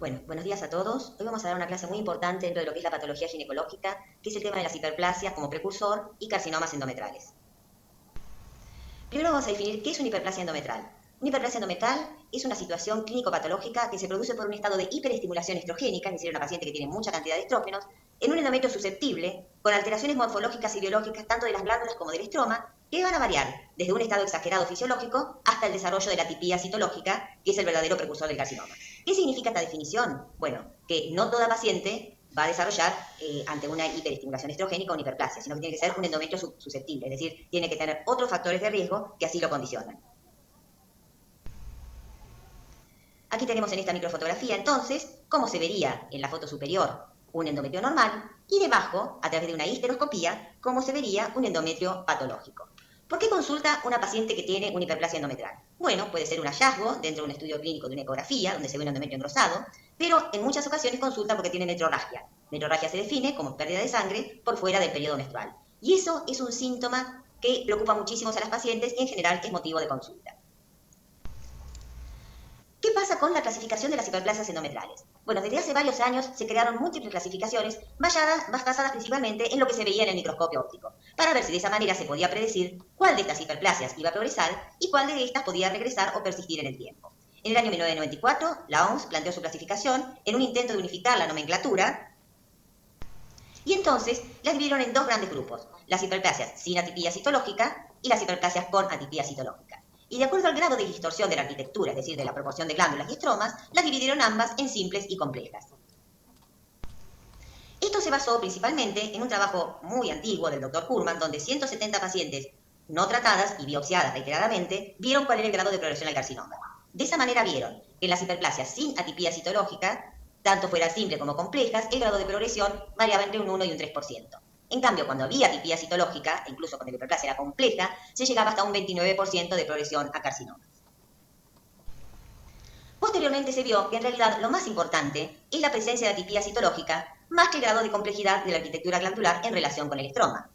Bueno, buenos días a todos. Hoy vamos a dar una clase muy importante dentro de lo que es la patología ginecológica, que es el tema de las hiperplasias como precursor y carcinomas endometrales. Primero vamos a definir qué es una hiperplasia endometral. Una hiperplasia endometral es una situación clínico-patológica que se produce por un estado de hiperestimulación estrogénica, es decir, una paciente que tiene mucha cantidad de estrógenos, en un endometrio susceptible, con alteraciones morfológicas y biológicas tanto de las glándulas como del estroma, que van a variar desde un estado exagerado fisiológico hasta el desarrollo de la atipía citológica, que es el verdadero precursor del carcinoma. ¿Qué significa esta definición? Bueno, que no toda paciente va a desarrollar ante una hiperestimulación estrogénica o una hiperplasia, sino que tiene que ser un endometrio susceptible, es decir, tiene que tener otros factores de riesgo que así lo condicionan. Aquí tenemos en esta microfotografía entonces cómo se vería en la foto superior un endometrio normal y debajo, a través de una histeroscopía, cómo se vería un endometrio patológico. ¿Por qué consulta una paciente que tiene una hiperplasia endometrial? Bueno, puede ser un hallazgo dentro de un estudio clínico de una ecografía, donde se ve un endometrio engrosado, pero en muchas ocasiones consulta porque tiene metrorragia. Metrorragia se define como pérdida de sangre por fuera del periodo menstrual. Y eso es un síntoma que preocupa muchísimo a las pacientes y en general es motivo de consulta. ¿Qué pasa con la clasificación de las hiperplasias endometrales? Bueno, desde hace varios años se crearon múltiples clasificaciones basadas principalmente en lo que se veía en el microscopio óptico, para ver si de esa manera se podía predecir cuál de estas hiperplasias iba a progresar y cuál de estas podía regresar o persistir en el tiempo. En el año 1994, la OMS planteó su clasificación en un intento de unificar la nomenclatura y entonces las dividieron en dos grandes grupos, las hiperplasias sin atipía citológica y las hiperplasias con atipía citológica. Y de acuerdo al grado de distorsión de la arquitectura, es decir, de la proporción de glándulas y estromas, las dividieron ambas en simples y complejas. Esto se basó principalmente en un trabajo muy antiguo del Dr. Kurman, donde 170 pacientes no tratadas y biopsiadas reiteradamente vieron cuál era el grado de progresión al carcinoma. De esa manera vieron que en las hiperplasias sin atipía citológica, tanto fueran simples como complejas, el grado de progresión variaba entre un 1 y un 3%. En cambio, cuando había atipía citológica, incluso cuando la hiperplasia era compleja, se llegaba hasta un 29% de progresión a carcinoma. Posteriormente se vio que en realidad lo más importante es la presencia de atipía citológica más que el grado de complejidad de la arquitectura glandular en relación con el estroma.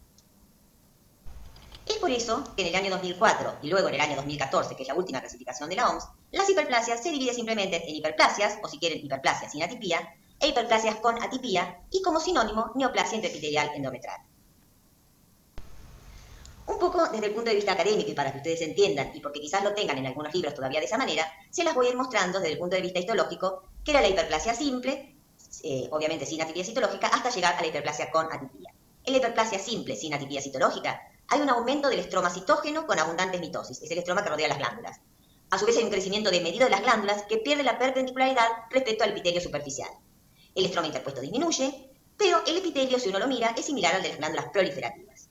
Es por eso que en el año 2004 y luego en el año 2014, que es la última clasificación de la OMS, las hiperplasias se dividen simplemente en hiperplasias, o si quieren hiperplasias sin atipía, e hiperplasias con atipía, y como sinónimo, neoplasia intraepitelial endometral. Un poco desde el punto de vista académico y para que ustedes entiendan, y porque quizás lo tengan en algunos libros todavía de esa manera, se las voy a ir mostrando desde el punto de vista histológico, que era la hiperplasia simple, obviamente sin atipía citológica, hasta llegar a la hiperplasia con atipía. En la hiperplasia simple sin atipía citológica hay un aumento del estroma citógeno con abundantes mitosis, es el estroma que rodea las glándulas. A su vez hay un crecimiento desmedido de las glándulas que pierde la perpendicularidad respecto al epitelio superficial. El estroma interpuesto disminuye, pero el epitelio, si uno lo mira, es similar al de las glándulas proliferativas.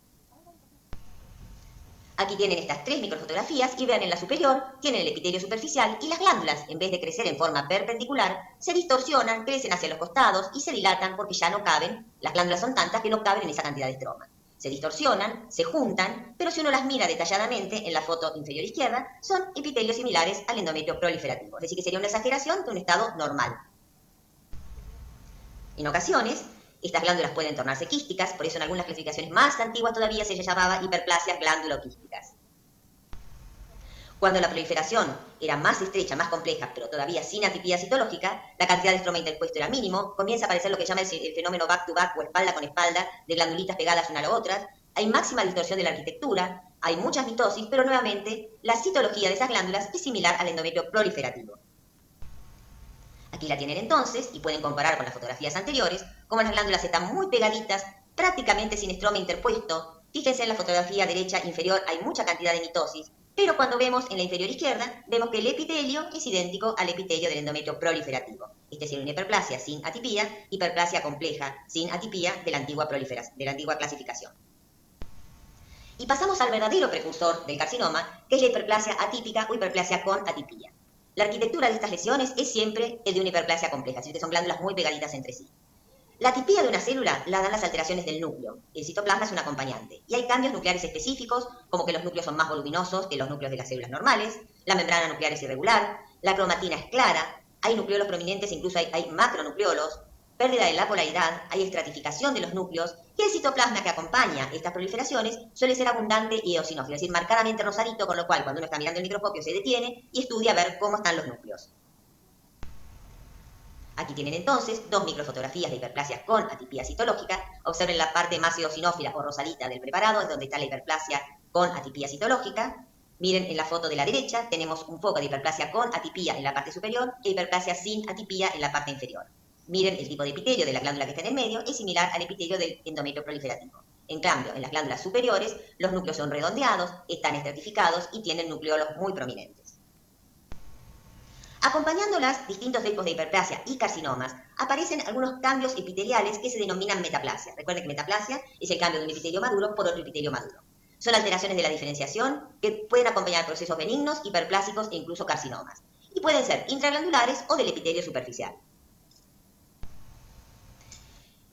Aquí tienen estas tres microfotografías y vean en la superior, tienen el epitelio superficial y las glándulas, en vez de crecer en forma perpendicular, se distorsionan, crecen hacia los costados y se dilatan porque ya no caben, las glándulas son tantas que no caben en esa cantidad de estroma. Se distorsionan, se juntan, pero si uno las mira detalladamente en la foto inferior izquierda, son epitelios similares al endometrio proliferativo, es decir, que sería una exageración de un estado normal. En ocasiones, estas glándulas pueden tornarse quísticas, por eso en algunas clasificaciones más antiguas todavía se llamaba hiperplasias glándulo-quísticas. Cuando la proliferación era más estrecha, más compleja, pero todavía sin atipía citológica, la cantidad de estroma interpuesto era mínimo, comienza a aparecer lo que llama el fenómeno back-to-back o espalda con espalda, de glandulitas pegadas una a la otra, hay máxima distorsión de la arquitectura, hay muchas mitosis, pero nuevamente la citología de esas glándulas es similar al endometrio proliferativo. Aquí la tienen entonces y pueden comparar con las fotografías anteriores, como las glándulas están muy pegaditas, prácticamente sin estroma interpuesto. Fíjense en la fotografía derecha inferior hay mucha cantidad de mitosis, pero cuando vemos en la inferior izquierda, vemos que el epitelio es idéntico al epitelio del endometrio proliferativo. Este es una hiperplasia sin atipía, hiperplasia compleja sin atipía de la antigua clasificación. Y pasamos al verdadero precursor del carcinoma, que es la hiperplasia atípica o hiperplasia con atipía. La arquitectura de estas lesiones es siempre el de una hiperplasia compleja, es decir, que son glándulas muy pegaditas entre sí. La atipía de una célula la dan las alteraciones del núcleo. El citoplasma es un acompañante. Y hay cambios nucleares específicos, como que los núcleos son más voluminosos que los núcleos de las células normales, la membrana nuclear es irregular, la cromatina es clara, hay nucleolos prominentes, incluso hay macronucleolos, pérdida de la polaridad, hay estratificación de los núcleos, y el citoplasma que acompaña estas proliferaciones suele ser abundante y eosinófilo, es decir, marcadamente rosadito, con lo cual cuando uno está mirando el microscopio se detiene y estudia a ver cómo están los núcleos. Aquí tienen entonces dos microfotografías de hiperplasia con atipía citológica. Observen la parte más eosinófila o rosadita del preparado, es donde está la hiperplasia con atipía citológica. Miren en la foto de la derecha, tenemos un foco de hiperplasia con atipía en la parte superior e hiperplasia sin atipía en la parte inferior. Miren el tipo de epitelio de la glándula que está en el medio, es similar al epitelio del endometrio proliferativo. En cambio, en las glándulas superiores, los núcleos son redondeados, están estratificados y tienen nucleolos muy prominentes. Acompañando los distintos tipos de hiperplasia y carcinomas, aparecen algunos cambios epiteliales que se denominan metaplasia. Recuerden que metaplasia es el cambio de un epitelio maduro por otro epitelio maduro. Son alteraciones de la diferenciación que pueden acompañar procesos benignos, hiperplásicos e incluso carcinomas. Y pueden ser intraglandulares o del epitelio superficial.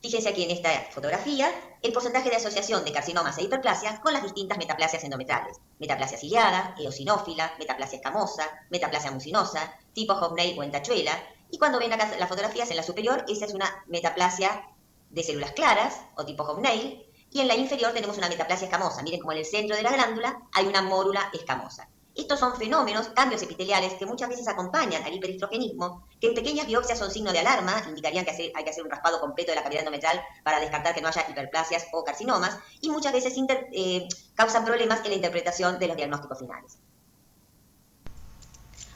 Fíjense aquí en esta fotografía el porcentaje de asociación de carcinomas e hiperplasias con las distintas metaplasias endometrales. Metaplasia ciliada, eosinófila, metaplasia escamosa, metaplasia mucinosa, tipo Hoffney o en tachuela. Y cuando ven acá las fotografías en la superior, esa es una metaplasia de células claras o tipo Hoffney. Y en la inferior tenemos una metaplasia escamosa. Miren como en el centro de la glándula hay una mórula escamosa. Estos son fenómenos, cambios epiteliales que muchas veces acompañan al hiperestrogenismo, que en pequeñas biopsias son signo de alarma, indicarían que hay que hacer un raspado completo de la cavidad endometrial para descartar que no haya hiperplasias o carcinomas, y muchas veces causan problemas en la interpretación de los diagnósticos finales.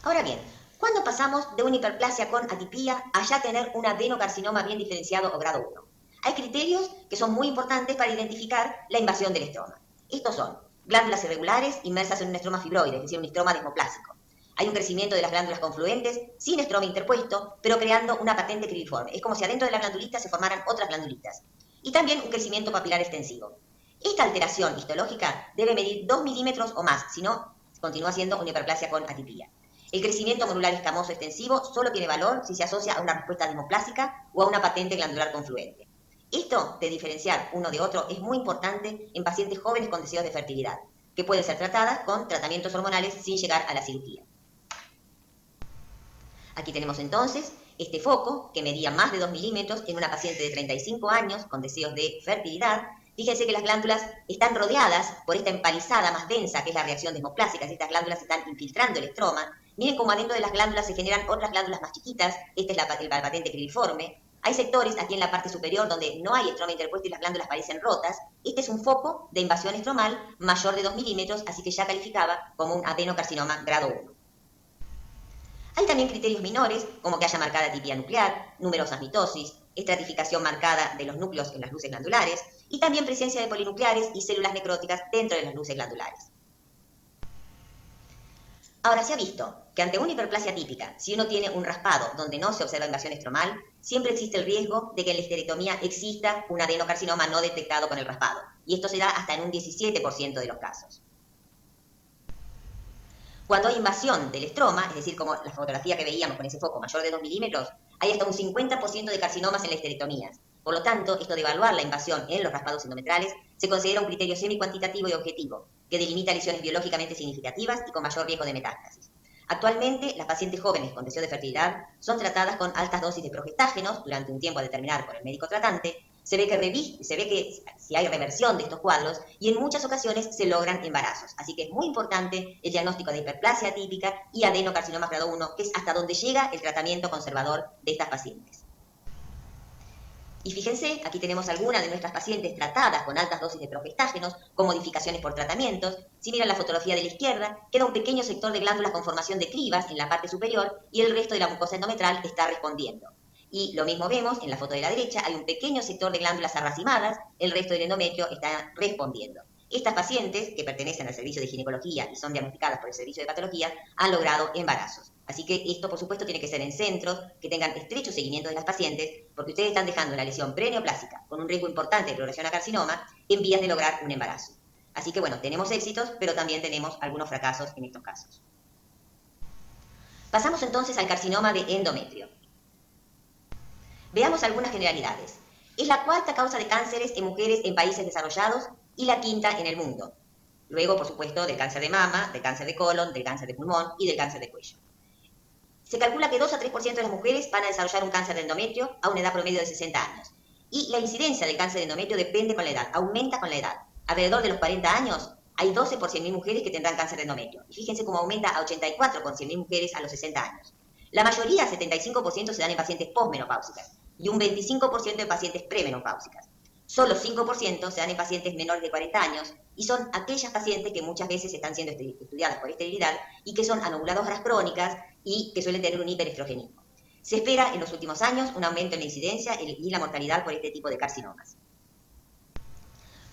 Ahora bien, ¿cuándo pasamos de una hiperplasia con atipía a ya tener un adenocarcinoma bien diferenciado o grado 1? Hay criterios que son muy importantes para identificar la invasión del estroma. Estos son glándulas irregulares inmersas en un estroma fibroide, es decir, un estroma desmoplásico. Hay un crecimiento de las glándulas confluentes sin estroma interpuesto, pero creando una patente cribriforme. Es como si adentro de la glandulita se formaran otras glandulitas. Y también un crecimiento papilar extensivo. Esta alteración histológica debe medir 2 milímetros o más, si no, continúa siendo una hiperplasia con atipía. El crecimiento modular escamoso extensivo solo tiene valor si se asocia a una respuesta desmoplásica o a una patente glandular confluente. Esto de diferenciar uno de otro es muy importante en pacientes jóvenes con deseos de fertilidad, que pueden ser tratadas con tratamientos hormonales sin llegar a la cirugía. Aquí tenemos entonces este foco que medía más de 2 milímetros en una paciente de 35 años con deseos de fertilidad. Fíjense que las glándulas están rodeadas por esta empalizada más densa que es la reacción desmoplásica. Estas glándulas están infiltrando el estroma. Miren cómo adentro de las glándulas se generan otras glándulas más chiquitas. Esta es la patente cribriforme. Hay sectores aquí en la parte superior donde no hay estroma interpuesto y las glándulas parecen rotas. Este es un foco de invasión estromal mayor de 2 milímetros, así que ya calificaba como un adenocarcinoma grado 1. Hay también criterios menores, como que haya marcada atipía nuclear, numerosas mitosis, estratificación marcada de los núcleos en las luces glandulares y también presencia de polinucleares y células necróticas dentro de las luces glandulares. Ahora, se ha visto que ante una hiperplasia típica, si uno tiene un raspado donde no se observa invasión estromal, siempre existe el riesgo de que en la esterectomía exista un adenocarcinoma no detectado con el raspado, y esto se da hasta en un 17% de los casos. Cuando hay invasión del estroma, es decir, como la fotografía que veíamos con ese foco mayor de 2 milímetros, hay hasta un 50% de carcinomas en la esterectomía. Por lo tanto, esto de evaluar la invasión en los raspados endometrales se considera un criterio semi-cuantitativo y objetivo, que delimita lesiones biológicamente significativas y con mayor riesgo de metástasis. Actualmente, las pacientes jóvenes con deseo de fertilidad son tratadas con altas dosis de progestágenos durante un tiempo a determinar por el médico tratante. Se ve que si hay reversión de estos cuadros y en muchas ocasiones se logran embarazos. Así que es muy importante el diagnóstico de hiperplasia atípica y adenocarcinoma grado 1, que es hasta donde llega el tratamiento conservador de estas pacientes. Y fíjense, aquí tenemos algunas de nuestras pacientes tratadas con altas dosis de progestágenos, con modificaciones por tratamientos. Si miran la fotografía de la izquierda, queda un pequeño sector de glándulas con formación de cribas en la parte superior y el resto de la mucosa endometral está respondiendo. Y lo mismo vemos en la foto de la derecha, hay un pequeño sector de glándulas arracimadas, el resto del endometrio está respondiendo. Estas pacientes, que pertenecen al servicio de ginecología y son diagnosticadas por el servicio de patología, han logrado embarazos. Así que esto, por supuesto, tiene que ser en centros que tengan estrecho seguimiento de las pacientes, porque ustedes están dejando una lesión preneoplásica con un riesgo importante de progresión a carcinoma en vías de lograr un embarazo. Así que, bueno, tenemos éxitos, pero también tenemos algunos fracasos en estos casos. Pasamos entonces al carcinoma de endometrio. Veamos algunas generalidades. Es la cuarta causa de cánceres en mujeres en países desarrollados y la quinta en el mundo. Luego, por supuesto, del cáncer de mama, del cáncer de colon, del cáncer de pulmón y del cáncer de cuello. Se calcula que 2 a 3% de las mujeres van a desarrollar un cáncer de endometrio a una edad promedio de 60 años. Y la incidencia del cáncer de endometrio depende con la edad, aumenta con la edad. Alrededor de los 40 años hay 12 por 100.000 mujeres que tendrán cáncer de endometrio. Y fíjense cómo aumenta a 84 por 100.000 mujeres a los 60 años. La mayoría, 75%, se dan en pacientes posmenopáusicas y un 25% en pacientes premenopáusicas. Solo 5% se dan en pacientes menores de 40 años y son aquellas pacientes que muchas veces están siendo estudiadas por esterilidad y que son anovuladoras crónicas y que suelen tener un hiperestrogenismo. Se espera en los últimos años un aumento en la incidencia y la mortalidad por este tipo de carcinomas.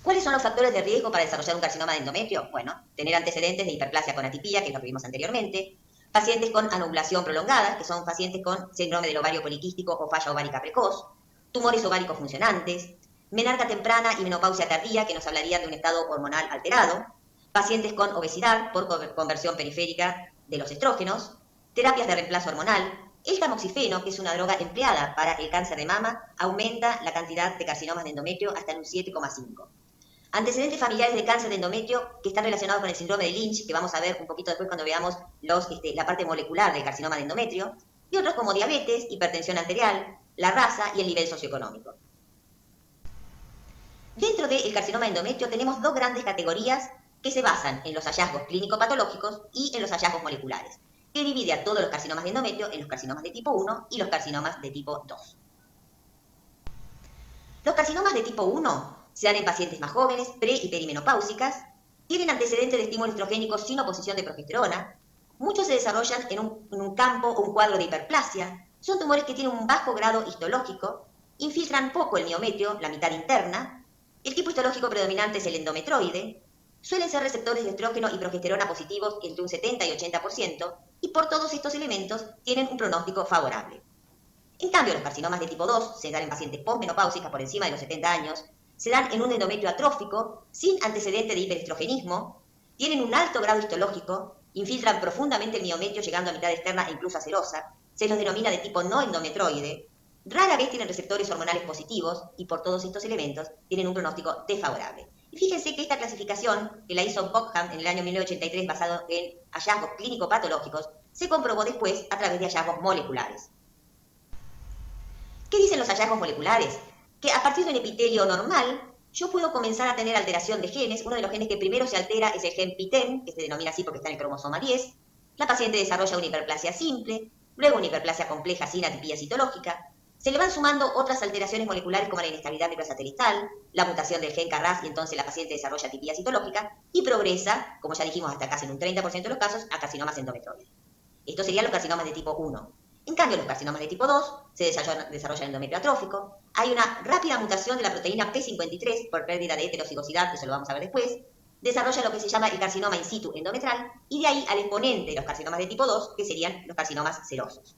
¿Cuáles son los factores de riesgo para desarrollar un carcinoma de endometrio? Bueno, tener antecedentes de hiperplasia con atipía, que es lo que vimos anteriormente, pacientes con anovulación prolongada, que son pacientes con síndrome del ovario poliquístico o falla ovárica precoz, tumores ováricos funcionantes, menarca temprana y menopausia tardía, que nos hablarían de un estado hormonal alterado, pacientes con obesidad por conversión periférica de los estrógenos, terapias de reemplazo hormonal. El tamoxifeno, que es una droga empleada para el cáncer de mama, aumenta la cantidad de carcinomas de endometrio hasta en un 7,5. Antecedentes familiares de cáncer de endometrio que están relacionados con el síndrome de Lynch, que vamos a ver un poquito después cuando veamos la parte molecular del carcinoma de endometrio, y otros como diabetes, hipertensión arterial, la raza y el nivel socioeconómico. Dentro del carcinoma de endometrio tenemos dos grandes categorías que se basan en los hallazgos clínico-patológicos y en los hallazgos moleculares, que divide a todos los carcinomas de endometrio en los carcinomas de tipo 1 y los carcinomas de tipo 2. Los carcinomas de tipo 1 se dan en pacientes más jóvenes, pre- y perimenopáusicas, tienen antecedentes de estímulo estrogénico sin oposición de progesterona, muchos se desarrollan en un campo o un cuadro de hiperplasia, son tumores que tienen un bajo grado histológico, infiltran poco el miometrio, la mitad interna, el tipo histológico predominante es el endometroide, suelen ser receptores de estrógeno y progesterona positivos entre un 70 y 80%, y por todos estos elementos tienen un pronóstico favorable. En cambio, los carcinomas de tipo 2 se dan en pacientes posmenopáusicas por encima de los 70 años, se dan en un endometrio atrófico, sin antecedente de hiperestrogenismo, tienen un alto grado histológico, infiltran profundamente el miometrio llegando a mitad externa e incluso a serosa, se los denomina de tipo no endometroide, rara vez tienen receptores hormonales positivos y por todos estos elementos tienen un pronóstico desfavorable. Y fíjense que esta clasificación, que la hizo Bockham en el año 1983 basado en hallazgos clínico-patológicos, se comprobó después a través de hallazgos moleculares. ¿Qué dicen los hallazgos moleculares? Que a partir de un epitelio normal, yo puedo comenzar a tener alteración de genes. Uno de los genes que primero se altera es el gen PTEN, que se denomina así porque está en el cromosoma 10. La paciente desarrolla una hiperplasia simple, luego una hiperplasia compleja sin atipía citológica. Se le van sumando otras alteraciones moleculares como la inestabilidad microsatelital, la mutación del gen KRAS y entonces la paciente desarrolla atipía citológica y progresa, como ya dijimos hasta casi en un 30% de los casos, a carcinomas endometroides. Estos serían los carcinomas de tipo 1. En cambio, los carcinomas de tipo 2 se desarrollan endometrio atrófico. Hay una rápida mutación de la proteína P53 por pérdida de heterocigosidad, eso lo vamos a ver después. Desarrolla lo que se llama el carcinoma in situ endometral y de ahí al exponente de los carcinomas de tipo 2, que serían los carcinomas serosos.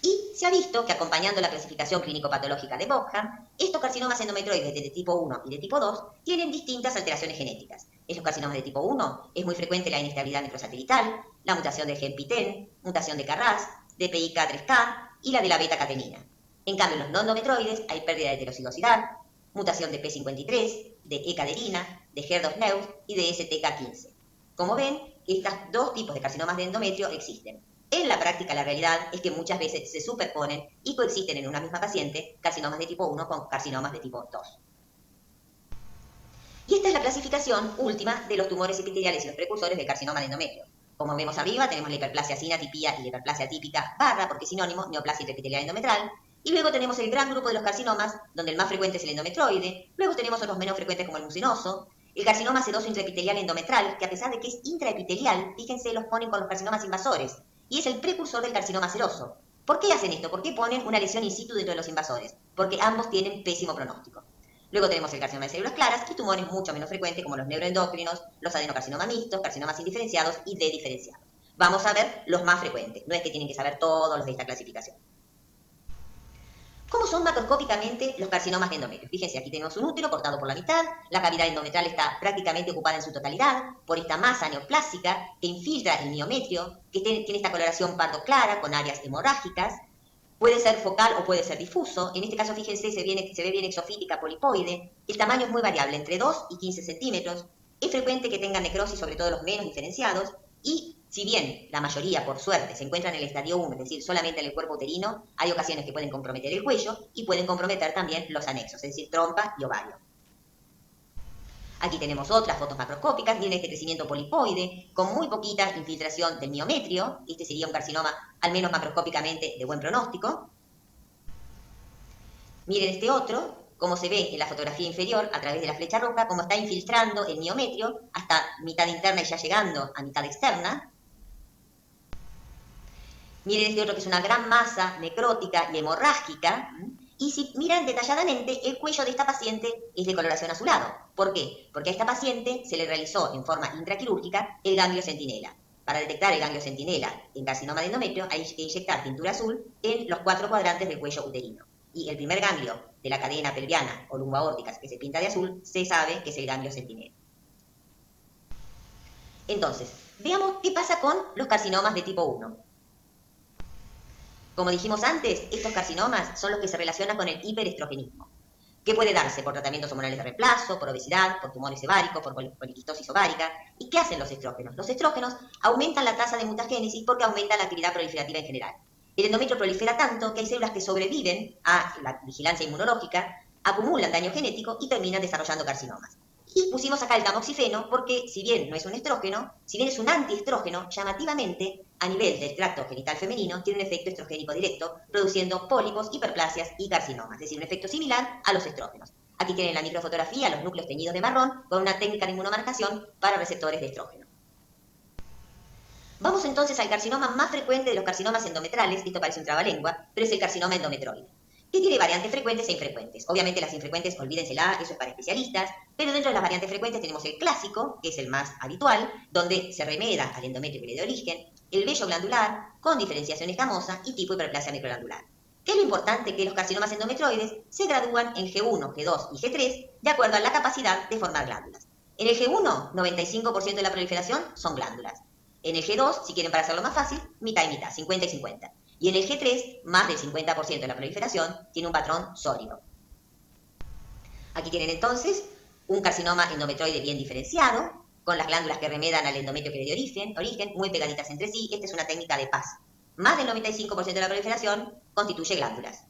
Y se ha visto que acompañando la clasificación clínico-patológica de Bockham, estos carcinomas endometroides de tipo 1 y de tipo 2 tienen distintas alteraciones genéticas. En los carcinomas de tipo 1 es muy frecuente la inestabilidad microsatelital, la mutación del gen PTEN, mutación de KRAS, de PIK3K y la de la beta-catenina. En cambio, en los no endometroides hay pérdida de heterocigosidad, mutación de P53, de E-caderina, de HER2-Neus y de STK15. Como ven, estos dos tipos de carcinomas de endometrio existen. En la práctica, la realidad es que muchas veces se superponen y coexisten en una misma paciente carcinomas de tipo 1 con carcinomas de tipo 2. Y esta es la clasificación última de los tumores epiteliales y los precursores del carcinoma de endometrio. Como vemos arriba, tenemos la hiperplasia sin atipía y la hiperplasia típica barra, porque es sinónimo, neoplasia intraepitelial endometral. Y luego tenemos el gran grupo de los carcinomas, donde el más frecuente es el endometroide. Luego tenemos otros menos frecuentes como el mucinoso. El carcinoma sedoso intraepitelial endometral, que a pesar de que es intraepitelial, fíjense, los ponen con los carcinomas invasores. Y es el precursor del carcinoma seroso. ¿Por qué hacen esto? ¿Por qué ponen una lesión in situ dentro de los invasores? Porque ambos tienen pésimo pronóstico. Luego tenemos el carcinoma de células claras y tumores mucho menos frecuentes como los neuroendocrinos, los adenocarcinomas mixtos, carcinomas indiferenciados y D-diferenciados. Vamos a ver los más frecuentes, no es que tienen que saber todos los de esta clasificación. ¿Cómo son macroscópicamente los carcinomas de endometrio? Fíjense, aquí tenemos un útero cortado por la mitad, la cavidad endometrial está prácticamente ocupada en su totalidad por esta masa neoplásica que infiltra el miometrio, que tiene esta coloración pardo clara con áreas hemorrágicas. Puede ser focal o puede ser difuso. En este caso, fíjense, se ve bien exofítica, polipoide. El tamaño es muy variable, entre 2 y 15 centímetros. Es frecuente que tengan necrosis, sobre todo los menos diferenciados. Y si bien la mayoría, por suerte, se encuentran en el estadio 1, es decir, solamente en el cuerpo uterino, hay ocasiones que pueden comprometer el cuello y pueden comprometer también los anexos, es decir, trompa y ovario. Aquí tenemos otras fotos macroscópicas, miren este crecimiento polipoide, con muy poquita infiltración del miometrio. Este sería un carcinoma, al menos macroscópicamente, de buen pronóstico. Miren este otro, cómo se ve en la fotografía inferior, a través de la flecha roja, cómo está infiltrando el miometrio hasta mitad interna y ya llegando a mitad externa. Miren este otro que es una gran masa necrótica y hemorrágica. Y si miran detalladamente, el cuello de esta paciente es de coloración azulado. ¿Por qué? Porque a esta paciente se le realizó en forma intraquirúrgica el ganglio centinela. Para detectar el ganglio centinela en carcinoma de endometrio hay que inyectar tintura azul en los 4 cuadrantes del cuello uterino. Y el primer ganglio de la cadena pelviana o lumboaórtica que se pinta de azul, se sabe que es el ganglio centinela. Entonces, veamos qué pasa con los carcinomas de tipo 1. Como dijimos antes, estos carcinomas son los que se relacionan con el hiperestrogenismo, que puede darse por tratamientos hormonales de reemplazo, por obesidad, por tumores ováricos, por poliquistosis ovárica. ¿Y qué hacen los estrógenos? Los estrógenos aumentan la tasa de mutagénesis porque aumentan la actividad proliferativa en general. El endometrio prolifera tanto que hay células que sobreviven a la vigilancia inmunológica, acumulan daño genético y terminan desarrollando carcinomas. Y pusimos acá el tamoxifeno porque, si bien no es un estrógeno, si bien es un antiestrógeno, llamativamente, a nivel del tracto genital femenino, tiene un efecto estrogénico directo, produciendo pólipos, hiperplasias y carcinomas, es decir, un efecto similar a los estrógenos. Aquí tienen la microfotografía, los núcleos teñidos de marrón, con una técnica de inmunomarcación para receptores de estrógeno. Vamos entonces al carcinoma más frecuente de los carcinomas endometrales, esto parece un trabalengua, pero es el carcinoma endometroide, que tiene variantes frecuentes e infrecuentes. Obviamente las infrecuentes, olvídensela, eso es para especialistas, pero dentro de las variantes frecuentes tenemos el clásico, que es el más habitual, donde se remeda al endometrio que le dio origen, el vello glandular, con diferenciación escamosa y tipo hiperplasia microglandular. ¿Qué es lo importante? Que los carcinomas endometroides se gradúan en G1, G2 y G3 de acuerdo a la capacidad de formar glándulas. En el G1, 95% de la proliferación son glándulas. En el G2, si quieren para hacerlo más fácil, mitad y mitad, 50 y 50. Y en el G3, más del 50% de la proliferación tiene un patrón sólido. Aquí tienen entonces un carcinoma endometroide bien diferenciado, con las glándulas que remedan al endometrio que le dio origen, muy pegaditas entre sí. Esta es una técnica de PAS. Más del 95% de la proliferación constituye glándulas.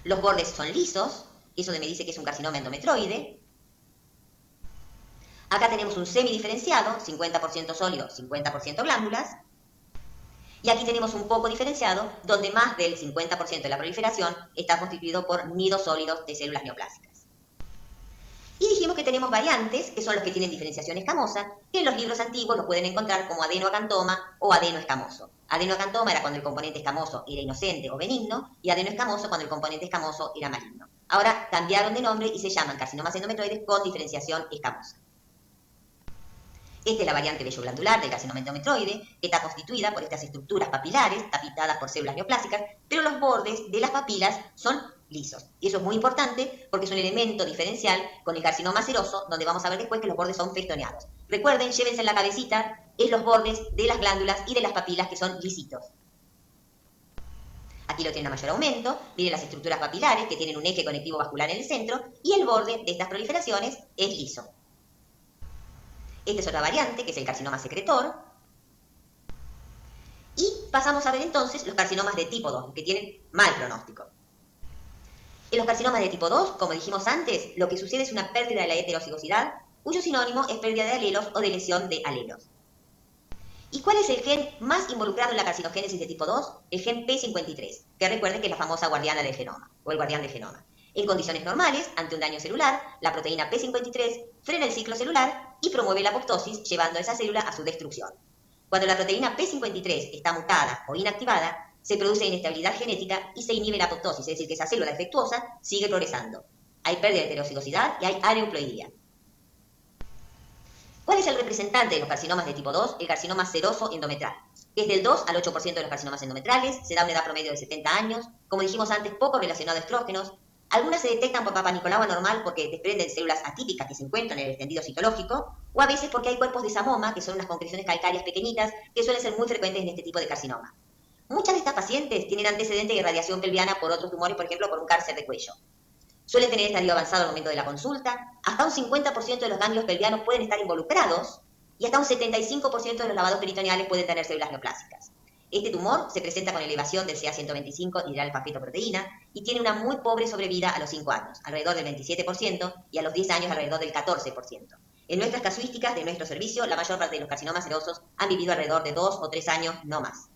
Los bordes son lisos, eso me dice que es un carcinoma endometroide. Acá tenemos un semidiferenciado, 50% sólido, 50% glándulas. Y aquí tenemos un poco diferenciado, donde más del 50% de la proliferación está constituido por nidos sólidos de células neoplásicas. Y dijimos que tenemos variantes, que son los que tienen diferenciación escamosa, que en los libros antiguos los pueden encontrar como adenoacantoma o adenoescamoso. Adenoacantoma era cuando el componente escamoso era inocente o benigno, y adenoescamoso cuando el componente escamoso era maligno. Ahora cambiaron de nombre y se llaman carcinomas endometroides con diferenciación escamosa. Esta es la variante vello-glandular del carcinoma endometroide, que está constituida por estas estructuras papilares, tapizadas por células neoplásicas, pero los bordes de las papilas son lisos. Y eso es muy importante porque es un elemento diferencial con el carcinoma seroso, donde vamos a ver después que los bordes son festoneados. Recuerden, llévense en la cabecita, es los bordes de las glándulas y de las papilas que son lisitos. Aquí lo tienen a mayor aumento, miren las estructuras papilares que tienen un eje conectivo vascular en el centro, y el borde de estas proliferaciones es liso. Esta es otra variante, que es el carcinoma secretor. Y pasamos a ver entonces los carcinomas de tipo 2, que tienen mal pronóstico. En los carcinomas de tipo 2, como dijimos antes, lo que sucede es una pérdida de la heterocigosidad, cuyo sinónimo es pérdida de alelos o de lesión de alelos. ¿Y cuál es el gen más involucrado en la carcinogénesis de tipo 2? El gen P53, que recuerden que es la famosa guardiana del genoma, o el guardián del genoma. En condiciones normales, ante un daño celular, la proteína P53 frena el ciclo celular y promueve la apoptosis, llevando a esa célula a su destrucción. Cuando la proteína P53 está mutada o inactivada, se produce inestabilidad genética y se inhibe la apoptosis, es decir, que esa célula defectuosa sigue progresando. Hay pérdida de heterocigosidad y hay aneuploidía. ¿Cuál es el representante de los carcinomas de tipo 2? El carcinoma seroso endometral, que es del 2 al 8% de los carcinomas endometrales, se da a una edad promedio de 70 años, como dijimos antes, poco relacionado a estrógenos. Algunas se detectan por Papa Nicolau anormal porque desprenden células atípicas que se encuentran en el extendido citológico, o a veces porque hay cuerpos de samoma, que son unas concreciones calcáreas pequeñitas, que suelen ser muy frecuentes en este tipo de carcinoma. Muchas de estas pacientes tienen antecedentes de radiación pelviana por otros tumores, por ejemplo, por un cáncer de cuello. Suelen tener estadio avanzado al momento de la consulta, hasta un 50% de los ganglios pelvianos pueden estar involucrados, y hasta un 75% de los lavados peritoneales pueden tener células neoplásicas. Este tumor se presenta con elevación del CA125 y de la alfa-fetoproteína y tiene una muy pobre sobrevida a los 5 años, alrededor del 27%, y a los 10 años alrededor del 14%. En nuestras casuísticas de nuestro servicio, la mayor parte de los carcinomas serosos han vivido alrededor de 2 o 3 años, no más.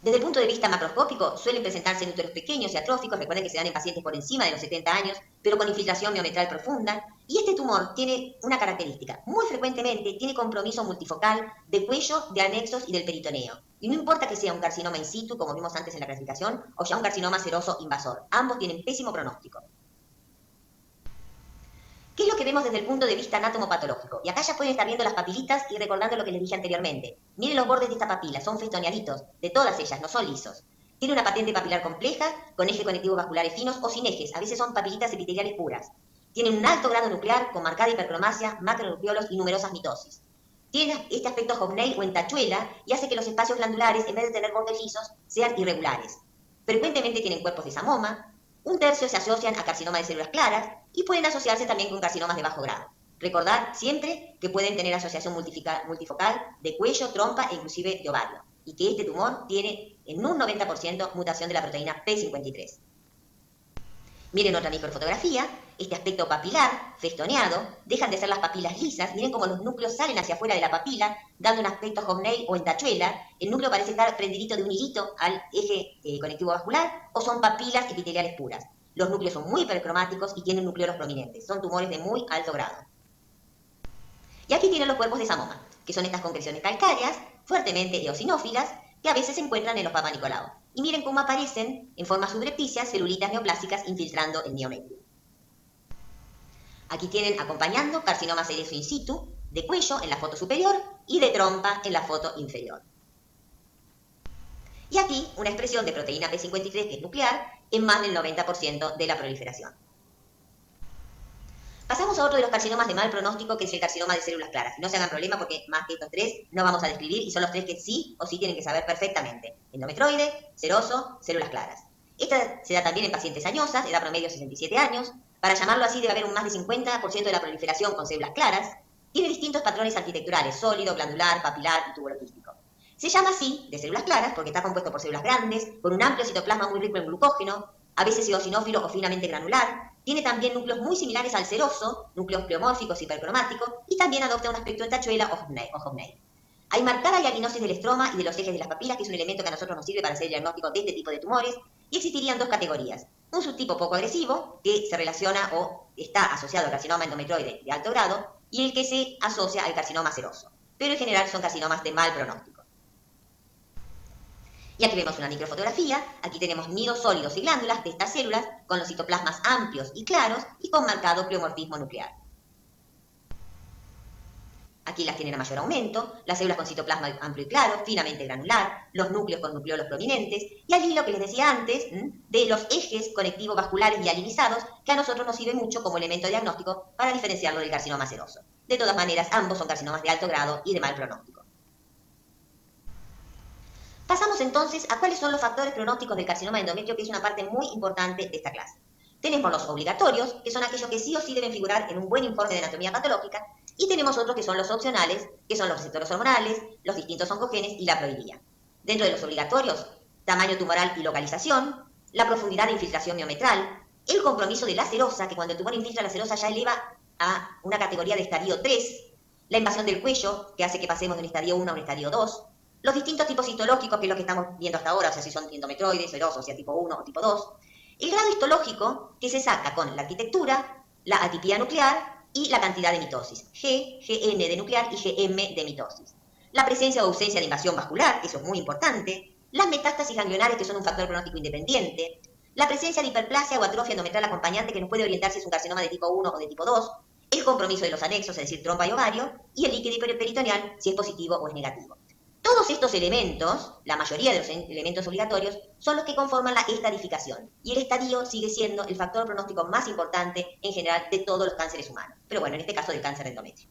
Desde el punto de vista macroscópico, suelen presentarse en úteros pequeños y atróficos, recuerden que se dan en pacientes por encima de los 70 años, pero con infiltración miometral profunda, y este tumor tiene una característica, muy frecuentemente tiene compromiso multifocal de cuello, de anexos y del peritoneo, y no importa que sea un carcinoma in situ, como vimos antes en la clasificación, o ya un carcinoma seroso invasor, ambos tienen pésimo pronóstico. ¿Qué es lo que vemos desde el punto de vista anatomopatológico? Y acá ya pueden estar viendo las papilitas y recordando lo que les dije anteriormente. Miren los bordes de esta papila, son festoneaditos, de todas ellas, no son lisos. Tiene una patente papilar compleja, con ejes conectivos vasculares finos o sin ejes, a veces son papilitas epiteliales puras. Tienen un alto grado nuclear, con marcada hipercromasia, macronucleolos y numerosas mitosis. Tiene este aspecto hobnail o en tachuela y hace que los espacios glandulares, en vez de tener bordes lisos, sean irregulares. Frecuentemente tienen cuerpos de samoma, un tercio se asocian a carcinoma de células claras y pueden asociarse también con carcinomas de bajo grado. Recordad siempre que pueden tener asociación multifocal de cuello, trompa e inclusive de ovario, y que este tumor tiene en un 90% mutación de la proteína P53. Miren otra microfotografía, este aspecto papilar, festoneado, dejan de ser las papilas lisas, miren cómo los núcleos salen hacia afuera de la papila, dando un aspecto hobnail o en tachuela, el núcleo parece estar prendidito de un hilito al eje conectivo vascular, o son papilas epiteliales puras. Los núcleos son muy hipercromáticos y tienen nucleolos prominentes, son tumores de muy alto grado. Y aquí tienen los cuerpos de samoma, que son estas concreciones calcáreas, fuertemente eosinófilas, que a veces se encuentran en los Papa Nicolau. Y miren cómo aparecen en forma subrepticia celulitas neoplásicas infiltrando el miometrio. Aquí tienen acompañando carcinoma seroso in situ, de cuello en la foto superior y de trompa en la foto inferior. Y aquí una expresión de proteína P53 que es nuclear en más del 90% de la proliferación. Pasamos a otro de los carcinomas de mal pronóstico, que es el carcinoma de células claras. No se hagan problema porque más que estos tres no vamos a describir y son los tres que sí o sí tienen que saber perfectamente. Endometroide, seroso, células claras. Esta se da también en pacientes añosas, edad promedio 67 años. Para llamarlo así debe haber un más de 50% de la proliferación con células claras. Tiene distintos patrones arquitecturales, sólido, glandular, papilar y tubuloquístico. Se llama así, de células claras, porque está compuesto por células grandes, con un amplio citoplasma muy rico en glucógeno, a veces eosinófilo o finamente granular. Tiene también núcleos muy similares al seroso, núcleos pleomórficos hipercromáticos, y también adopta un aspecto de tachuela o hobnail. Hay marcada hialinosis del estroma y de los ejes de las papilas, que es un elemento que a nosotros nos sirve para hacer el diagnóstico de este tipo de tumores, y existirían dos categorías. Un subtipo poco agresivo, que se relaciona o está asociado al carcinoma endometroide de alto grado, y el que se asocia al carcinoma seroso. Pero en general son carcinomas de mal pronóstico. Y aquí vemos una microfotografía, aquí tenemos nidos sólidos y glándulas de estas células con los citoplasmas amplios y claros y con marcado pleomorfismo nuclear. Aquí las tienen a mayor aumento, las células con citoplasma amplio y claro, finamente granular, los núcleos con nucleolos prominentes, y allí lo que les decía antes, de los ejes conectivos vasculares hialinizados, que a nosotros nos sirve mucho como elemento diagnóstico para diferenciarlo del carcinoma seroso. De todas maneras, ambos son carcinomas de alto grado y de mal pronóstico. Pasamos entonces a cuáles son los factores pronósticos del carcinoma de endometrio, que es una parte muy importante de esta clase. Tenemos los obligatorios, que son aquellos que sí o sí deben figurar en un buen informe de anatomía patológica, y tenemos otros que son los opcionales, que son los receptores hormonales, los distintos oncogenes y la prohibida. Dentro de los obligatorios, tamaño tumoral y localización, la profundidad de infiltración miometral, el compromiso de la serosa, que cuando el tumor infiltra la serosa ya eleva a una categoría de estadio 3, la invasión del cuello, que hace que pasemos de un estadio 1 a un estadio 2, los distintos tipos histológicos, que es lo que estamos viendo hasta ahora, o sea, si son endometroides, serosos, sea tipo 1 o tipo 2. El grado histológico, que se saca con la arquitectura, la atipía nuclear y la cantidad de mitosis. G, Gn de nuclear y Gm de mitosis. La presencia o ausencia de invasión vascular, eso es muy importante. Las metástasis ganglionares, que son un factor pronóstico independiente. La presencia de hiperplasia o atrofia endometrial acompañante, que nos puede orientar si es un carcinoma de tipo 1 o de tipo 2. El compromiso de los anexos, es decir, trompa y ovario. Y el líquido peritoneal, si es positivo o es negativo. Todos estos elementos, la mayoría de los elementos obligatorios, son los que conforman la estadificación. Y el estadio sigue siendo el factor pronóstico más importante en general de todos los cánceres humanos. Pero bueno, en este caso del cáncer de endometrio.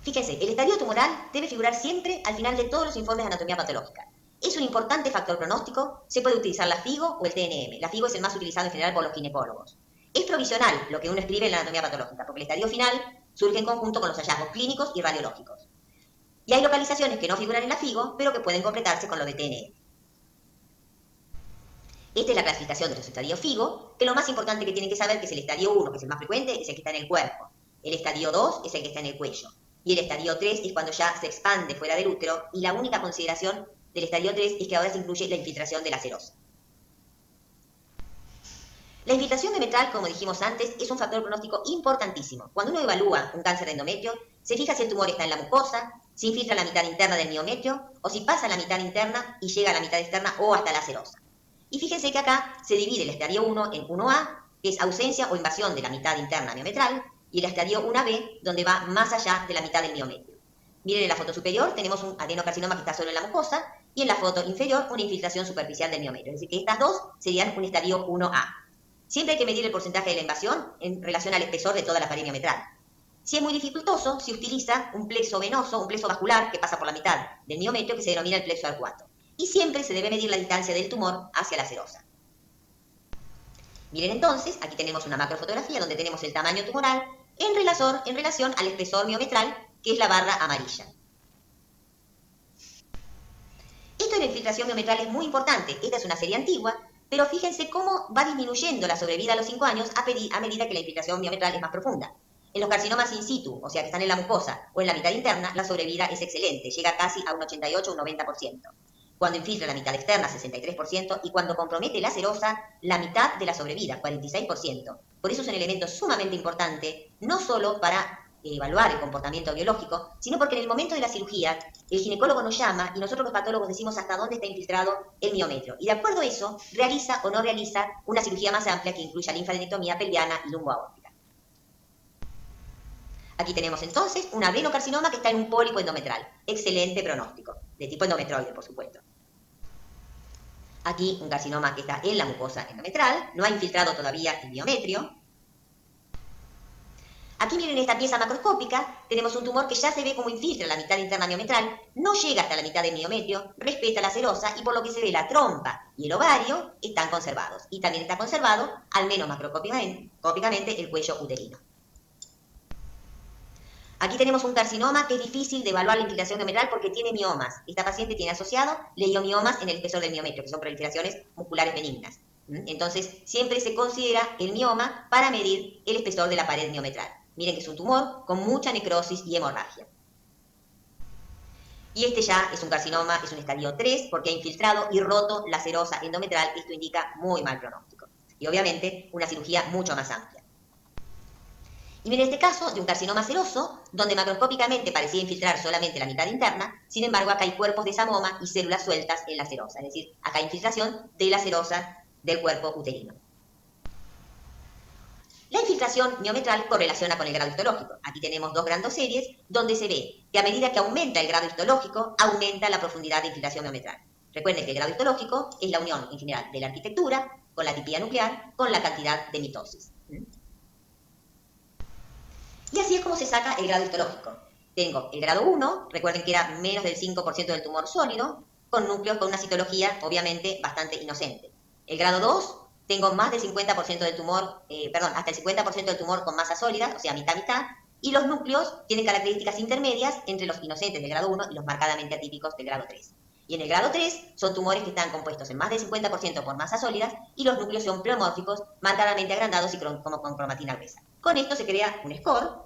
Fíjense, el estadio tumoral debe figurar siempre al final de todos los informes de anatomía patológica. Es un importante factor pronóstico, se puede utilizar la FIGO o el TNM. La FIGO es el más utilizado en general por los ginecólogos. Es provisional lo que uno escribe en la anatomía patológica, porque el estadio final surge en conjunto con los hallazgos clínicos y radiológicos. Y hay localizaciones que no figuran en la FIGO, pero que pueden completarse con lo de TNF. Esta es la clasificación de los estadios FIGO, que lo más importante que tienen que saber que es el estadio 1, que es el más frecuente, es el que está en el cuerpo. El estadio 2 es el que está en el cuello. Y el estadio 3 es cuando ya se expande fuera del útero, y la única consideración del estadio 3 es que ahora se incluye la infiltración de la serosa. La infiltración miometral, como dijimos antes, es un factor pronóstico importantísimo. Cuando uno evalúa un cáncer de endometrio, se fija si el tumor está en la mucosa, si infiltra la mitad interna del miometrio, o si pasa la mitad interna y llega a la mitad externa o hasta la serosa. Y fíjense que acá se divide el estadio 1 en 1A, que es ausencia o invasión de la mitad interna miometral, y el estadio 1B, donde va más allá de la mitad del miometrio. Miren, en la foto superior tenemos un adenocarcinoma que está solo en la mucosa, y en la foto inferior una infiltración superficial del miometrio. Es decir, que estas dos serían un estadio 1A. Siempre hay que medir el porcentaje de la invasión en relación al espesor de toda la pared miometral. Si es muy dificultoso, se utiliza un plexo venoso, un plexo vascular que pasa por la mitad del miometrio, que se denomina el plexo arcuato. Y siempre se debe medir la distancia del tumor hacia la serosa. Miren entonces, aquí tenemos una macrofotografía donde tenemos el tamaño tumoral en relación al espesor miometral, que es la barra amarilla. Esto de la infiltración miometral es muy importante. Esta es una serie antigua, pero fíjense cómo va disminuyendo la sobrevida a los 5 años a medida que la infiltración miometral es más profunda. En los carcinomas in situ, o sea que están en la mucosa o en la mitad interna, la sobrevida es excelente, llega casi a un 88 o un 90%. Cuando infiltra la mitad externa, 63%, y cuando compromete la serosa, la mitad de la sobrevida, 46%. Por eso es un elemento sumamente importante, no solo para evaluar el comportamiento biológico, sino porque en el momento de la cirugía, el ginecólogo nos llama y nosotros los patólogos decimos hasta dónde está infiltrado el miometrio. Y de acuerdo a eso, realiza o no realiza una cirugía más amplia que incluya linfadenectomía pelviana y lumboaórtica. Aquí tenemos entonces un adenocarcinoma que está en un pólipo endometral. Excelente pronóstico, de tipo endometroide, por supuesto. Aquí un carcinoma que está en la mucosa endometral, no ha infiltrado todavía el miometrio. Aquí miren esta pieza macroscópica, tenemos un tumor que ya se ve como infiltra la mitad interna miometral, no llega hasta la mitad del miometrio, respeta la serosa y por lo que se ve la trompa y el ovario están conservados. Y también está conservado, al menos macroscópicamente, el cuello uterino. Aquí tenemos un carcinoma que es difícil de evaluar la infiltración miometral porque tiene miomas. Esta paciente tiene asociado leiomiomas en el espesor del miometrio, que son proliferaciones musculares benignas. Entonces, siempre se considera el mioma para medir el espesor de la pared miometral. Miren que es un tumor con mucha necrosis y hemorragia. Y este ya es un carcinoma, es un estadio 3, porque ha infiltrado y roto la serosa endometral. Esto indica muy mal pronóstico. Y obviamente una cirugía mucho más amplia. Y miren este caso de un carcinoma seroso, donde macroscópicamente parecía infiltrar solamente la mitad interna, sin embargo acá hay cuerpos de samoma y células sueltas en la serosa, es decir, acá hay infiltración de la serosa del cuerpo uterino. La infiltración miometral correlaciona con el grado histológico. Aquí tenemos dos grandoseries donde se ve que a medida que aumenta el grado histológico, aumenta la profundidad de infiltración miometral. Recuerden que el grado histológico es la unión en general de la arquitectura con la tipía nuclear con la cantidad de mitosis. Y así es como se saca el grado histológico. Tengo el grado 1, recuerden que era menos del 5% del tumor sólido, con núcleos con una citología obviamente bastante inocente. El grado 2, tengo más del 50% del tumor, hasta el 50% del tumor con masa sólida, o sea, mitad-mitad, y los núcleos tienen características intermedias entre los inocentes del grado 1 y los marcadamente atípicos del grado 3. Y en el grado 3 son tumores que están compuestos en más del 50% por masas sólidas y los núcleos son pleomórficos, marcadamente agrandados y como con cromatina gruesa. Con esto se crea un score.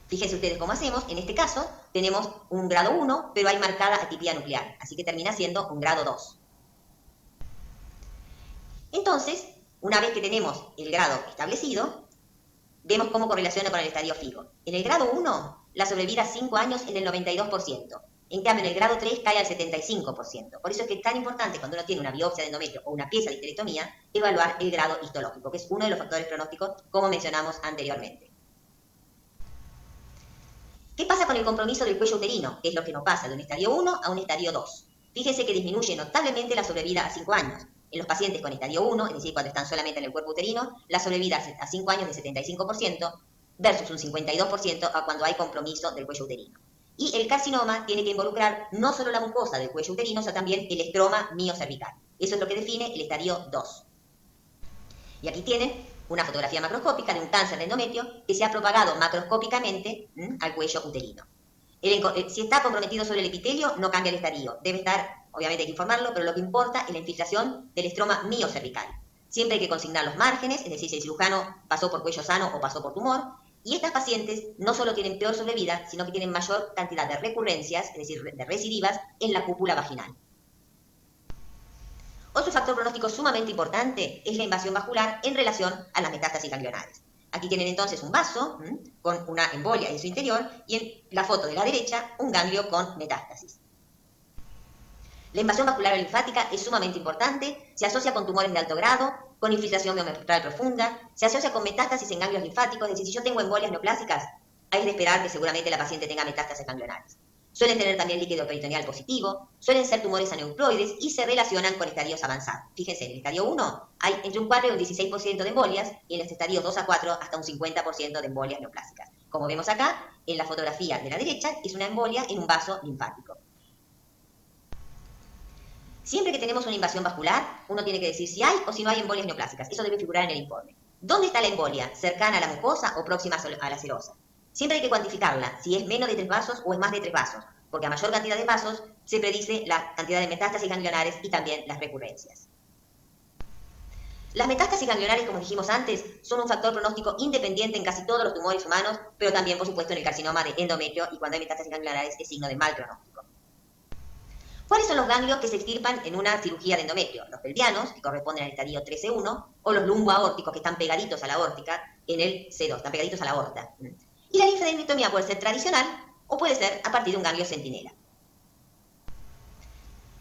Fíjense ustedes cómo hacemos. En este caso tenemos un grado 1, pero hay marcada atipía nuclear, así que termina siendo un grado 2. Entonces, una vez que tenemos el grado establecido, vemos cómo correlaciona con el estadio FIGO. En el grado 1, la sobrevida a 5 años es del 92%. En cambio, en el grado 3 cae al 75%. Por eso es que es tan importante cuando uno tiene una biopsia de endometrio o una pieza de histerectomía, evaluar el grado histológico, que es uno de los factores pronósticos, como mencionamos anteriormente. ¿Qué pasa con el compromiso del cuello uterino? Que es lo que nos pasa de un estadio 1 a un estadio 2. Fíjense que disminuye notablemente la sobrevida a 5 años. En los pacientes con estadio 1, es decir, cuando están solamente en el cuerpo uterino, la sobrevida a 5 años es de 75% versus un 52% a cuando hay compromiso del cuello uterino. Y el carcinoma tiene que involucrar no solo la mucosa del cuello uterino, sino también el estroma miocervical. Eso es lo que define el estadio 2. Y aquí tienen una fotografía macroscópica de un cáncer de endometrio que se ha propagado macroscópicamente al cuello uterino. Si está comprometido sobre el epitelio, no cambia el estadio. Debe estar, obviamente hay que informarlo, pero lo que importa es la infiltración del estroma miocervical. Siempre hay que consignar los márgenes, es decir, si el cirujano pasó por cuello sano o pasó por tumor. Y estas pacientes no solo tienen peor sobrevida, sino que tienen mayor cantidad de recurrencias, es decir, de recidivas, en la cúpula vaginal. Otro factor pronóstico sumamente importante es la invasión vascular en relación a las metástasis ganglionares. Aquí tienen entonces un vaso con una embolia en su interior y en la foto de la derecha un ganglio con metástasis. La invasión vascular o linfática es sumamente importante, se asocia con tumores de alto grado, con infiltración miometral profunda, se asocia con metástasis en ganglios linfáticos, es decir, si yo tengo embolias neoplásicas, hay de esperar que seguramente la paciente tenga metástasis ganglionares. Suelen tener también líquido peritoneal positivo, suelen ser tumores aneuploides y se relacionan con estadios avanzados. Fíjense, en el estadio 1 hay entre un 4 y un 16% de embolias y en los estadios 2 a 4 hasta un 50% de embolias neoplásicas. Como vemos acá, en la fotografía de la derecha es una embolia en un vaso linfático. Siempre que tenemos una invasión vascular, uno tiene que decir si hay o si no hay embolias neoplásicas. Eso debe figurar en el informe. ¿Dónde está la embolia? ¿Cercana a la mucosa o próxima a la serosa? Siempre hay que cuantificarla, si es menos de 3 vasos o es más de 3 vasos, porque a mayor cantidad de vasos se predice la cantidad de metástasis ganglionares y también las recurrencias. Las metástasis ganglionares, como dijimos antes, son un factor pronóstico independiente en casi todos los tumores humanos, pero también, por supuesto, en el carcinoma de endometrio, y cuando hay metástasis ganglionares es signo de mal pronóstico. ¿Cuáles son los ganglios que se extirpan en una cirugía de endometrio? Los pelvianos, que corresponden al estadio 13-1, o los lumboaórticos, que están pegaditos a la aórtica, en el C2, están pegaditos a la aorta. Y la linfadenectomía puede ser tradicional o puede ser a partir de un ganglio centinela.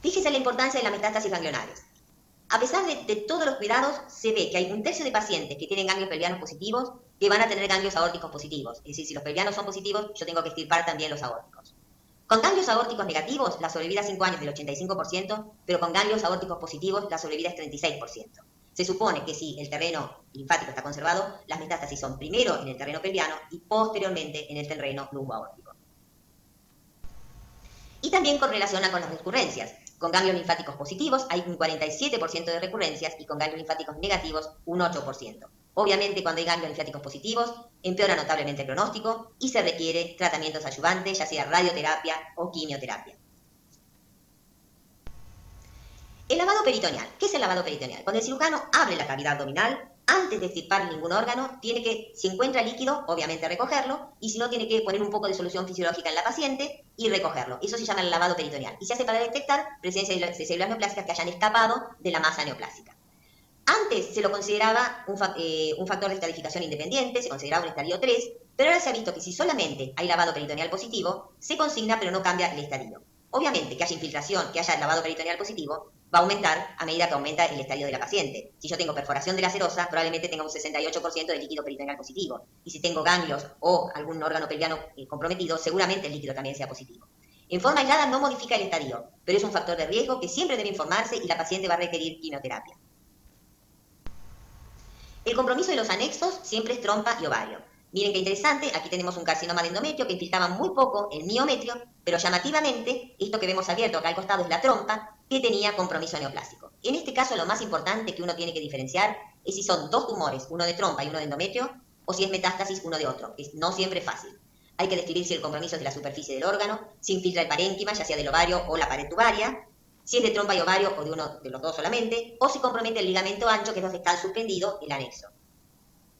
Fíjese la importancia de las metástasis ganglionares. A pesar de todos los cuidados, se ve que hay un tercio de pacientes que tienen ganglios pelvianos positivos que van a tener ganglios aórticos positivos. Es decir, si los pelvianos son positivos, yo tengo que extirpar también los aórticos. Con ganglios aórticos negativos, la sobrevida a 5 años es del 85%, pero con ganglios aórticos positivos, la sobrevida es 36%. Se supone que si el terreno linfático está conservado, las metástasis son primero en el terreno pelviano y posteriormente en el terreno lumboaórtico. Y también correlaciona con las recurrencias. Con ganglios linfáticos positivos hay un 47% de recurrencias y con ganglios linfáticos negativos un 8%. Obviamente, cuando hay ganglios linfáticos positivos, empeora notablemente el pronóstico y se requiere tratamientos ayudantes, ya sea radioterapia o quimioterapia. El lavado peritoneal. ¿Qué es el lavado peritoneal? Cuando el cirujano abre la cavidad abdominal, antes de extirpar ningún órgano, tiene que, si encuentra líquido, obviamente recogerlo, y si no, tiene que poner un poco de solución fisiológica en la paciente y recogerlo. Eso se llama el lavado peritoneal. Y se hace para detectar presencia de células neoplásicas que hayan escapado de la masa neoplásica. Antes se lo consideraba un factor de estadificación independiente, se consideraba un estadio 3, pero ahora se ha visto que si solamente hay lavado peritoneal positivo, se consigna pero no cambia el estadio. Obviamente, que haya infiltración, que haya lavado peritoneal positivo, va a aumentar a medida que aumenta el estadio de la paciente. Si yo tengo perforación de la serosa, probablemente tenga un 68% de líquido peritoneal positivo. Y si tengo ganglios o algún órgano pelviano comprometido, seguramente el líquido también sea positivo. En forma aislada no modifica el estadio, pero es un factor de riesgo que siempre debe informarse y la paciente va a requerir quimioterapia. El compromiso de los anexos siempre es trompa y ovario. Miren qué interesante, aquí tenemos un carcinoma de endometrio que infiltraba muy poco el miometrio, pero llamativamente, esto que vemos abierto acá al costado es la trompa, que tenía compromiso neoplásico. En este caso, lo más importante que uno tiene que diferenciar es si son dos tumores, uno de trompa y uno de endometrio, o si es metástasis uno de otro, que no siempre es fácil. Hay que describir si el compromiso es de la superficie del órgano, si infiltra el parénquima, ya sea del ovario o la pared tubaria, si es de trompa y ovario o de uno de los dos solamente, o si compromete el ligamento ancho, que es donde está suspendido el anexo.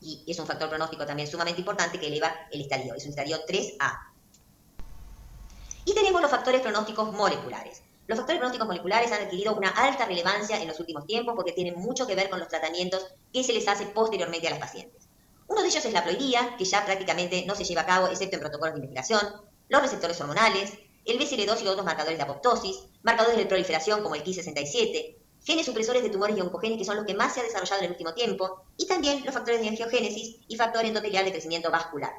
Y es un factor pronóstico también sumamente importante que eleva el estadio, es un estadio 3A. Y tenemos los factores pronósticos moleculares. Los factores pronósticos moleculares han adquirido una alta relevancia en los últimos tiempos porque tienen mucho que ver con los tratamientos que se les hace posteriormente a las pacientes. Uno de ellos es la haploidía, que ya prácticamente no se lleva a cabo excepto en protocolos de investigación, los receptores hormonales, el BCL2 y otros marcadores de apoptosis, marcadores de proliferación como el Ki67, genes supresores de tumores y oncogenes que son los que más se ha desarrollado en el último tiempo, y también los factores de angiogénesis y factor endotelial de crecimiento vascular.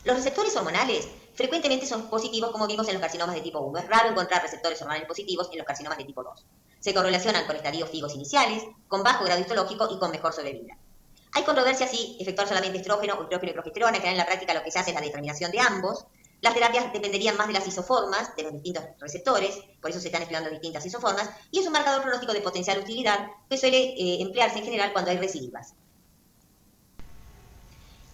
Los receptores hormonales frecuentemente son positivos como vimos en los carcinomas de tipo 1. Es raro encontrar receptores hormonales positivos en los carcinomas de tipo 2. Se correlacionan con estadios figos iniciales, con bajo grado histológico y con mejor sobrevida. Hay controversia si efectuar solamente estrógeno o estrógeno y progesterona, que en la práctica lo que se hace es la determinación de ambos. Las terapias dependerían más de las isoformas, de los distintos receptores, por eso se están estudiando distintas isoformas, y es un marcador pronóstico de potencial utilidad que suele emplearse en general cuando hay recidivas.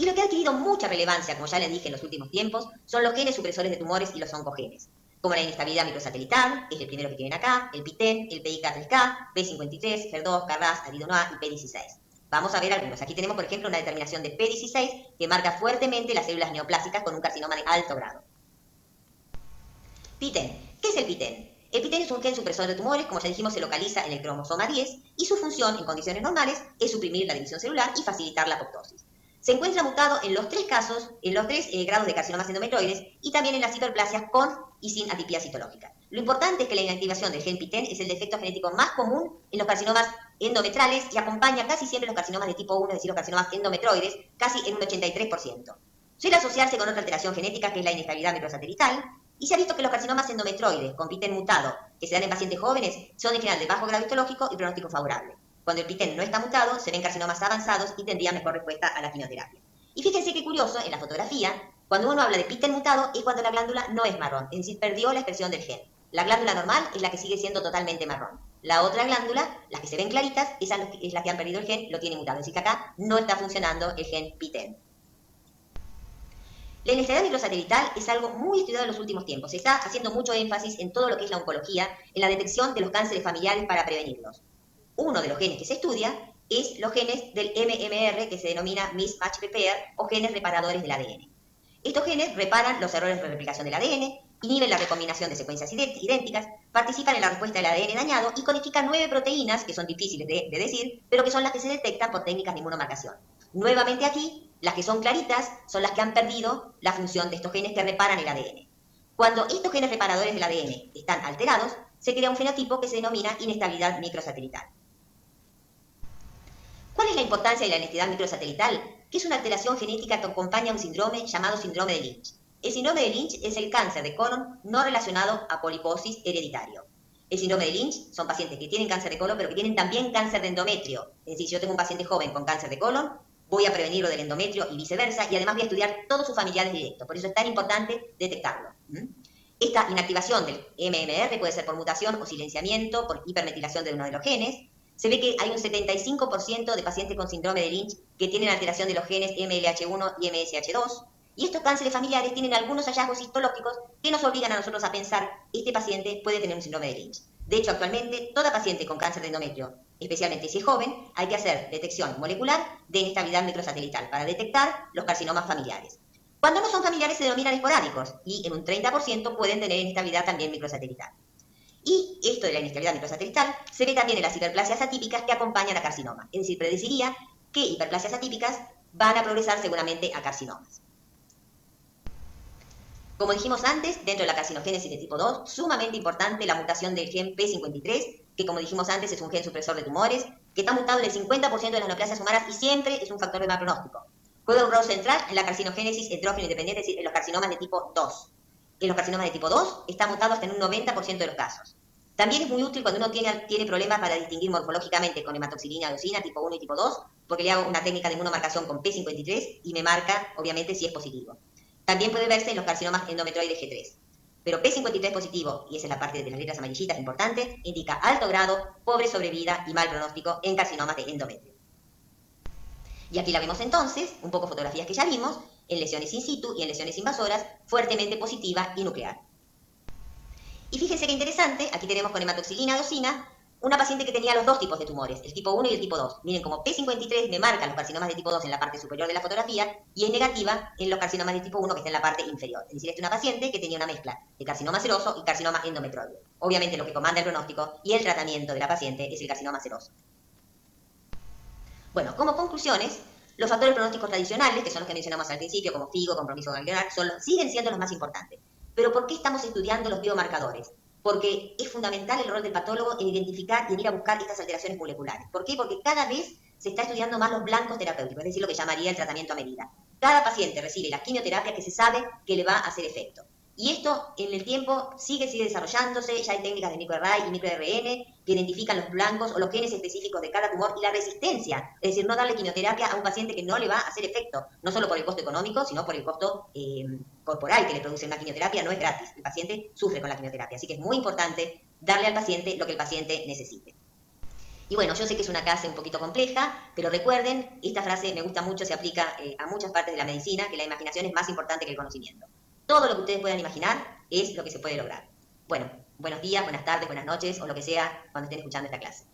Y lo que ha adquirido mucha relevancia, como ya les dije en los últimos tiempos, son los genes supresores de tumores y los oncogenes, como la inestabilidad microsatelital, que es el primero que tienen acá, el PITEN, el PIK3K, B53, HER2, KRAS, Aridonoa y P16. Vamos a ver algunos. Aquí tenemos, por ejemplo, una determinación de P16 que marca fuertemente las células neoplásicas con un carcinoma de alto grado. PITEN. ¿Qué es el PITEN? El PITEN es un gen supresor de tumores, como ya dijimos, se localiza en el cromosoma 10 y su función en condiciones normales es suprimir la división celular y facilitar la apoptosis. Se encuentra mutado en los tres casos, en los tres grados de carcinomas endometroides y también en las hiperplasias con y sin atipía citológica. Lo importante es que la inactivación del gen PITEN es el defecto genético más común en los carcinomas endometrales y acompaña casi siempre los carcinomas de tipo 1, es decir, los carcinomas endometroides, casi en un 83%. Suele asociarse con otra alteración genética que es la inestabilidad microsatelital, y se ha visto que los carcinomas endometroides con PITEN mutado que se dan en pacientes jóvenes son en general de bajo grado histológico y pronóstico favorable. Cuando el PITEN no está mutado, se ven carcinomas avanzados y tendría mejor respuesta a la quimioterapia. Y fíjense qué curioso, en la fotografía, cuando uno habla de PITEN mutado es cuando la glándula no es marrón, es decir, perdió la expresión del gen. La glándula normal es la que sigue siendo totalmente marrón. La otra glándula, las que se ven claritas, esa es la que han perdido el gen, lo tiene mutado. Es decir, que acá no está funcionando el gen PITEN. La inestabilidad microsatelital es algo muy estudiado en los últimos tiempos. Se está haciendo mucho énfasis en todo lo que es la oncología, en la detección de los cánceres familiares para prevenirlos. Uno de los genes que se estudia es los genes del MMR, que se denomina Mismatch Repair, o genes reparadores del ADN. Estos genes reparan los errores de replicación del ADN, inhiben la recombinación de secuencias idénticas, participan en la respuesta del ADN dañado y codifican 9 proteínas, que son difíciles de decir, pero que son las que se detectan por técnicas de inmunomarcación. Nuevamente aquí, las que son claritas son las que han perdido la función de estos genes que reparan el ADN. Cuando estos genes reparadores del ADN están alterados, se crea un fenotipo que se denomina inestabilidad microsatelital. ¿Cuál es la importancia de la inestabilidad microsatelital? Que es una alteración genética que acompaña a un síndrome llamado síndrome de Lynch. El síndrome de Lynch es el cáncer de colon no relacionado a poliposis hereditario. El síndrome de Lynch son pacientes que tienen cáncer de colon, pero que tienen también cáncer de endometrio. Es decir, si yo tengo un paciente joven con cáncer de colon, voy a prevenirlo del endometrio y viceversa, y además voy a estudiar todos sus familiares directos. Por eso es tan importante detectarlo. Esta inactivación del MMR puede ser por mutación o silenciamiento, por hipermetilación de uno de los genes. Se ve que hay un 75% de pacientes con síndrome de Lynch que tienen alteración de los genes MLH1 y MSH2. Y estos cánceres familiares tienen algunos hallazgos histológicos que nos obligan a nosotros a pensar que este paciente puede tener un síndrome de Lynch. De hecho, actualmente, toda paciente con cáncer de endometrio, especialmente si es joven, hay que hacer detección molecular de inestabilidad microsatelital para detectar los carcinomas familiares. Cuando no son familiares se denominan esporádicos y en un 30% pueden tener inestabilidad también microsatelital. Y esto de la inestabilidad microsatelital se ve también en las hiperplasias atípicas que acompañan a carcinoma. Es decir, predeciría que hiperplasias atípicas van a progresar seguramente a carcinomas. Como dijimos antes, dentro de la carcinogénesis de tipo 2, sumamente importante la mutación del gen P53, que como dijimos antes es un gen supresor de tumores, que está mutado en el 50% de las neoplasias humanas y siempre es un factor de mal pronóstico. Juega un rol central en la carcinogénesis estrógeno independiente, es decir, en los carcinomas de tipo 2. En los carcinomas de tipo 2 está mutado hasta en un 90% de los casos. También es muy útil cuando uno tiene problemas para distinguir morfológicamente con hematoxilina eosina tipo 1 y tipo 2, porque le hago una técnica de inmunomarcación con P53 y me marca, obviamente, si es positivo. También puede verse en los carcinomas endometroides G3. Pero P53 positivo, y esa es la parte de las letras amarillitas importante, indica alto grado, pobre sobrevida y mal pronóstico en carcinomas de endometrio. Y aquí la vemos entonces, un poco fotografías que ya vimos, en lesiones in situ y en lesiones invasoras, fuertemente positiva y nuclear. Y fíjense qué interesante, aquí tenemos con hematoxilina eosina una paciente que tenía los dos tipos de tumores, el tipo 1 y el tipo 2. Miren, como P53 me marca los carcinomas de tipo 2 en la parte superior de la fotografía y es negativa en los carcinomas de tipo 1 que está en la parte inferior. Es decir, esta es una paciente que tenía una mezcla de carcinoma seroso y carcinoma endometroide. Obviamente lo que comanda el pronóstico y el tratamiento de la paciente es el carcinoma seroso. Bueno, como conclusiones, los factores pronósticos tradicionales, que son los que mencionamos al principio, como FIGO, compromiso ganglionar, siguen siendo los más importantes. Pero ¿por qué estamos estudiando los biomarcadores? Porque es fundamental el rol del patólogo en identificar y en ir a buscar estas alteraciones moleculares. ¿Por qué? Porque cada vez se está estudiando más los blancos terapéuticos, es decir, lo que llamaría el tratamiento a medida. Cada paciente recibe la quimioterapia que se sabe que le va a hacer efecto. Y esto en el tiempo sigue desarrollándose, ya hay técnicas de microarray y microRN que identifican los blancos o los genes específicos de cada tumor y la resistencia, es decir, no darle quimioterapia a un paciente que no le va a hacer efecto, no solo por el costo económico, sino por el costo corporal que le produce una quimioterapia, no es gratis, el paciente sufre con la quimioterapia, así que es muy importante darle al paciente lo que el paciente necesite. Y bueno, yo sé que es una clase un poquito compleja, pero recuerden, esta frase me gusta mucho, se aplica a muchas partes de la medicina, que la imaginación es más importante que el conocimiento. Todo lo que ustedes puedan imaginar es lo que se puede lograr. Bueno, buenos días, buenas tardes, buenas noches o lo que sea cuando estén escuchando esta clase.